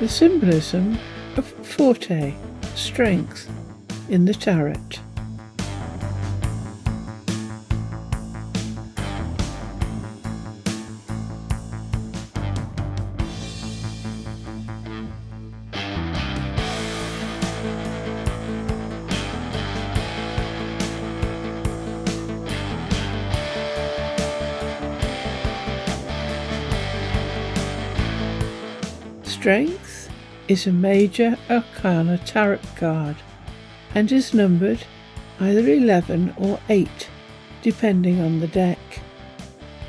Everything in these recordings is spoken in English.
The symbolism of Forte, strength, in the Tarot. Strength is a Major Arcana Tarot card and is numbered either 11 or 8, depending on the deck.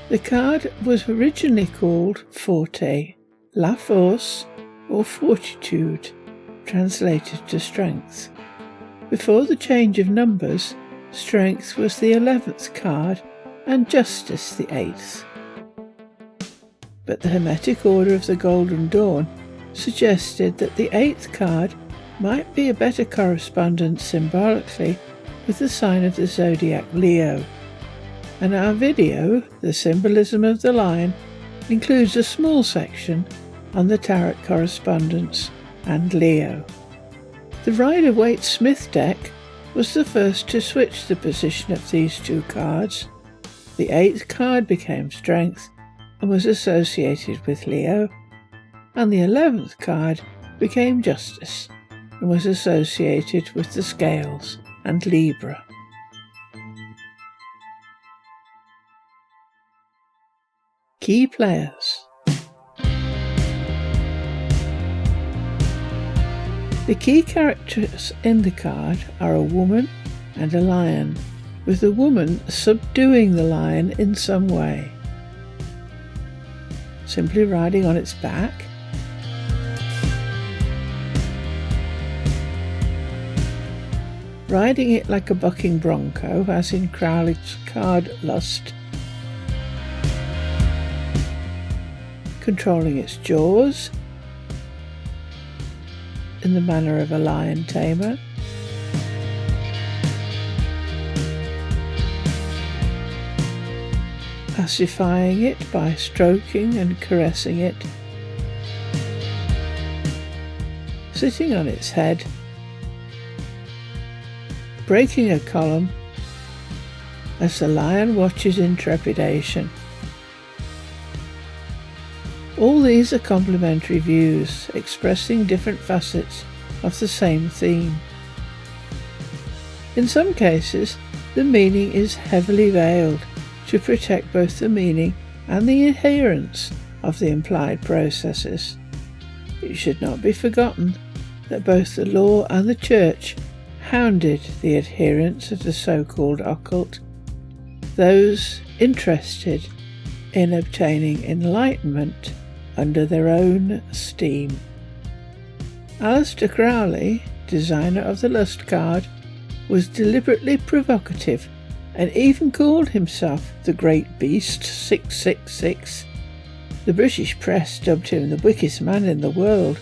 The card was originally called Forte, La Force, or Fortitude, translated to strength. Before the change of numbers, strength was the 11th card and justice the 8th. But the Hermetic Order of the Golden Dawn suggested that the 8th card might be a better correspondence symbolically with the sign of the zodiac Leo, and our video, The Symbolism of the Lion, includes a small section on the tarot correspondence and Leo. The Rider-Waite-Smith deck was the first to switch the position of these two cards. The 8th card became strength and was associated with Leo, and the 11th card became justice and was associated with the scales and Libra. Key players. The key characters in the card are a woman and a lion, with the woman subduing the lion in some way. Simply riding on its back, riding it like a bucking bronco, as in Crowley's card Lust, controlling its jaws in the manner of a lion tamer, pacifying it by stroking and caressing it, sitting on its head, breaking a column as the lion watches in trepidation. All these are complementary views, expressing different facets of the same theme. In some cases, the meaning is heavily veiled to protect both the meaning and the adherence of the implied processes. It should not be forgotten that both the law and the church hounded the adherents of the so-called occult, those interested in obtaining enlightenment under their own steam. Aleister Crowley, designer of the Lust card, was deliberately provocative and even called himself the Great Beast 666. The British press dubbed him the wickedest man in the world,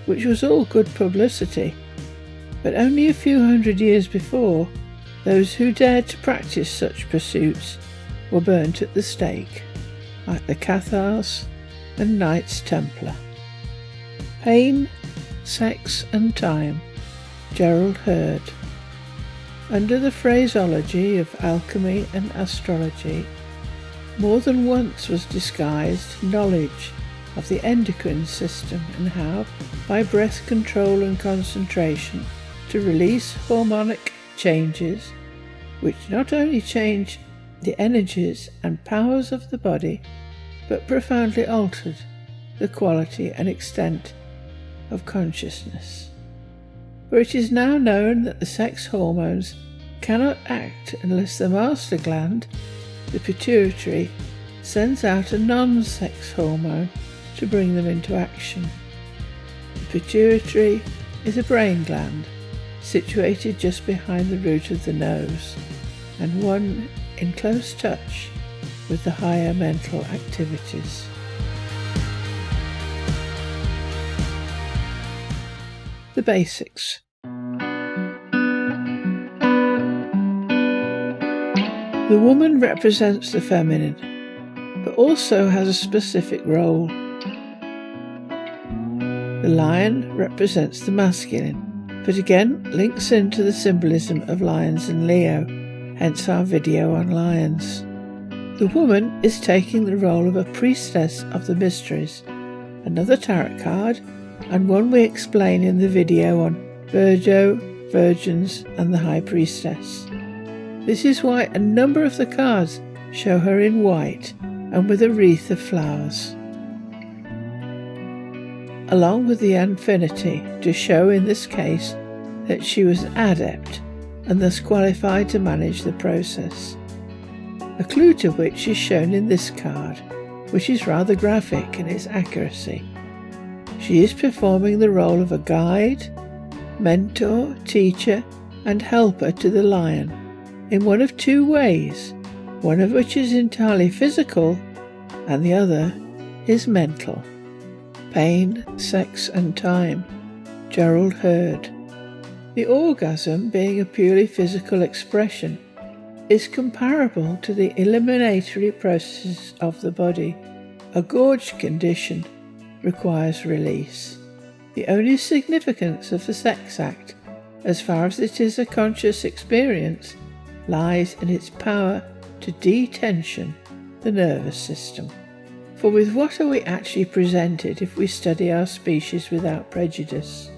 which was all good publicity. But only a few hundred years before, those who dared to practice such pursuits were burnt at the stake, like the Cathars and Knights Templar. Pain, Sex and Time, Gerald Hurd. Under the phraseology of alchemy and astrology, more than once was disguised knowledge of the endocrine system and how, by breath control and concentration, to release hormonic changes which not only change the energies and powers of the body, but profoundly altered the quality and extent of consciousness. For it is now known that the sex hormones cannot act unless the master gland, the pituitary, sends out a non-sex hormone to bring them into action. The pituitary is a brain gland situated just behind the root of the nose, and one in close touch with the higher mental activities. The basics. The woman represents the feminine, but also has a specific role. The lion represents the masculine, but again links into the symbolism of lions and Leo, hence our video on lions. The woman is taking the role of a priestess of the mysteries, another tarot card, and one we explain in the video on Virgo, Virgins and the High Priestess. This is why a number of the cards show her in white and with a wreath of flowers, along with the infinity to show in this case that she was an adept and thus qualified to manage the process. A clue to which is shown in this card, which is rather graphic in its accuracy. She is performing the role of a guide, mentor, teacher and helper to the lion in one of two ways, one of which is entirely physical and the other is mental. Pain, Sex and Time, Gerald Hurd. The orgasm, being a purely physical expression, is comparable to the eliminatory processes of the body. A gorge condition requires release. The only significance of the sex act, as far as it is a conscious experience, lies in its power to detension the nervous system. For with what are we actually presented if we study our species without prejudice?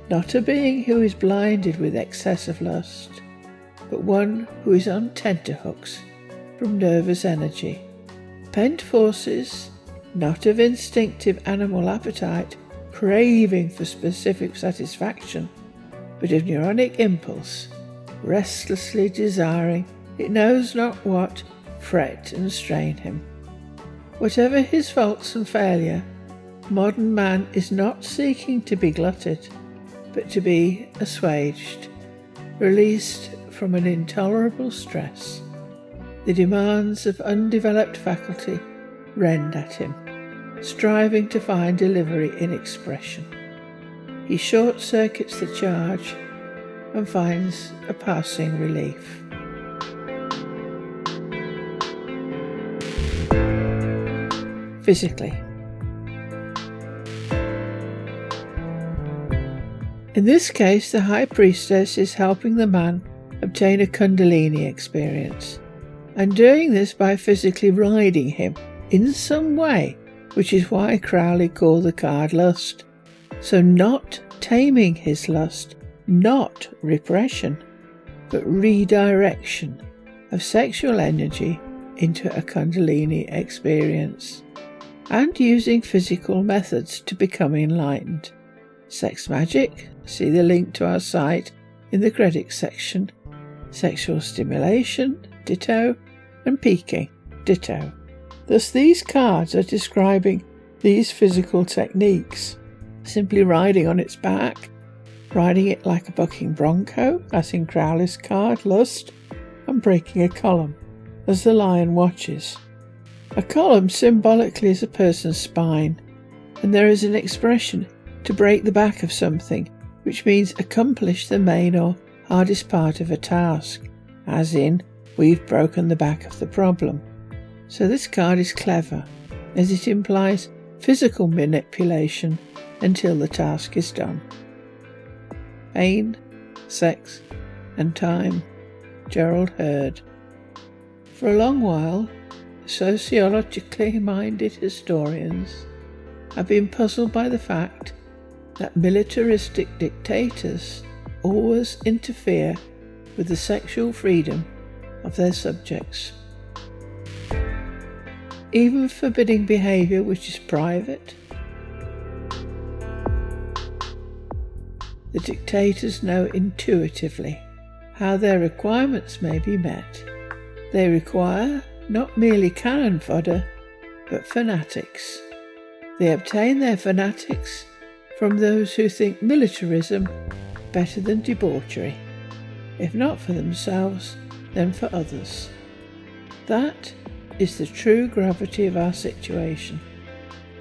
Not a being who is blinded with excessive lust, but one who is on tenterhooks from nervous energy. Pent forces, not of instinctive animal appetite, craving for specific satisfaction, but of neuronic impulse, restlessly desiring it knows not what, fret and strain him. Whatever his faults and failure, modern man is not seeking to be glutted, but to be assuaged, released from an intolerable stress. The demands of undeveloped faculty rend at him, striving to find delivery in expression. He short-circuits the charge and finds a passing relief. Physically. In this case, the High Priestess is helping the man obtain a Kundalini experience, and doing this by physically riding him in some way, which is why Crowley called the card lust. So not taming his lust, not repression, but redirection of sexual energy into a Kundalini experience, and using physical methods to become enlightened. Sex magic, see the link to our site in the credits section. Sexual stimulation, ditto, and peaking, ditto. Thus these cards are describing these physical techniques. Simply riding on its back, riding it like a bucking bronco, as in Crowley's card, lust, and breaking a column, as the lion watches. A column symbolically is a person's spine, and there is an expression to break the back of something, which means accomplish the main or hardest part of a task, as in, we've broken the back of the problem. So this card is clever, as it implies physical manipulation until the task is done. Pain, Sex and Time, Gerald Hurd. For a long while, sociologically minded historians have been puzzled by the fact that militaristic dictators always interfere with the sexual freedom of their subjects, even forbidding behaviour which is private. The dictators know intuitively how their requirements may be met. They require not merely cannon fodder, but fanatics. They obtain their fanatics from those who think militarism better than debauchery, if not for themselves, then for others. That is the true gravity of our situation.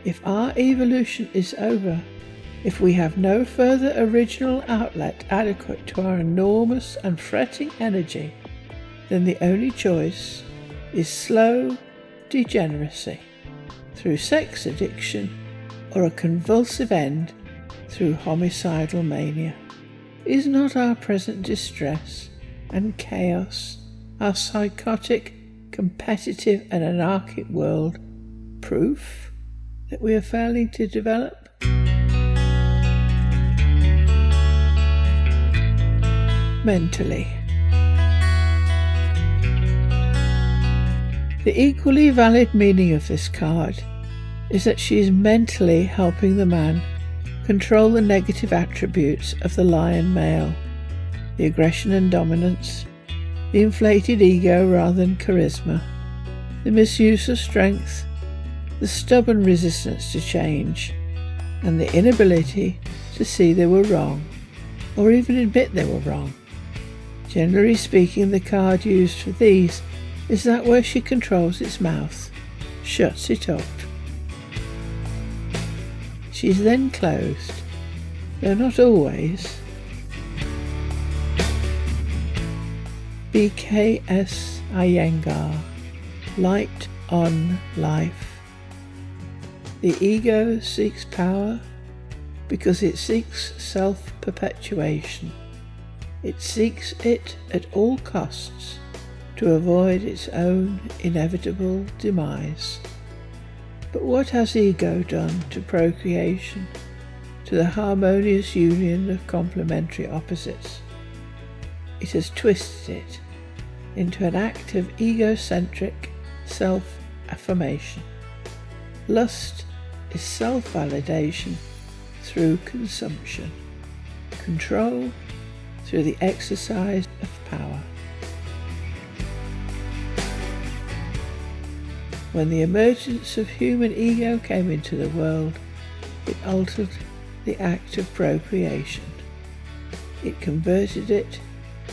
If our evolution is over, if we have no further original outlet adequate to our enormous and fretting energy, then the only choice is slow degeneracy through sex addiction or a convulsive end through homicidal mania. Is not our present distress and chaos, our psychotic, competitive and anarchic world, proof that we are failing to develop? Mentally. The equally valid meaning of this card is that she is mentally helping the man control the negative attributes of the lion male, the aggression and dominance, the inflated ego rather than charisma, the misuse of strength, the stubborn resistance to change, and the inability to see they were wrong, or even admit they were wrong. Generally speaking, the card used for these is that where she controls its mouth, shuts it up. She is then closed, though not always. BKS Iyengar, Light on Life. The ego seeks power because it seeks self-perpetuation. It seeks it at all costs to avoid its own inevitable demise. But what has ego done to procreation, to the harmonious union of complementary opposites? It has twisted it into an act of egocentric self-affirmation. Lust is self-validation through consumption, control through the exercise of power. When the emergence of human ego came into the world, it altered the act of procreation. It converted it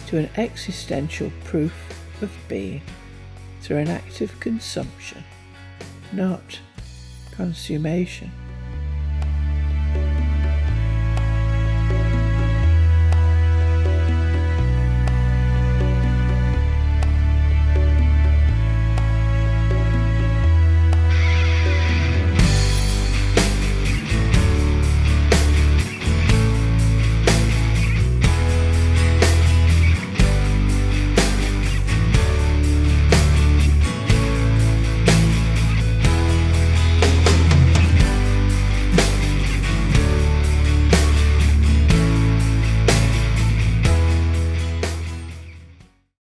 to an existential proof of being through an act of consumption, not consummation.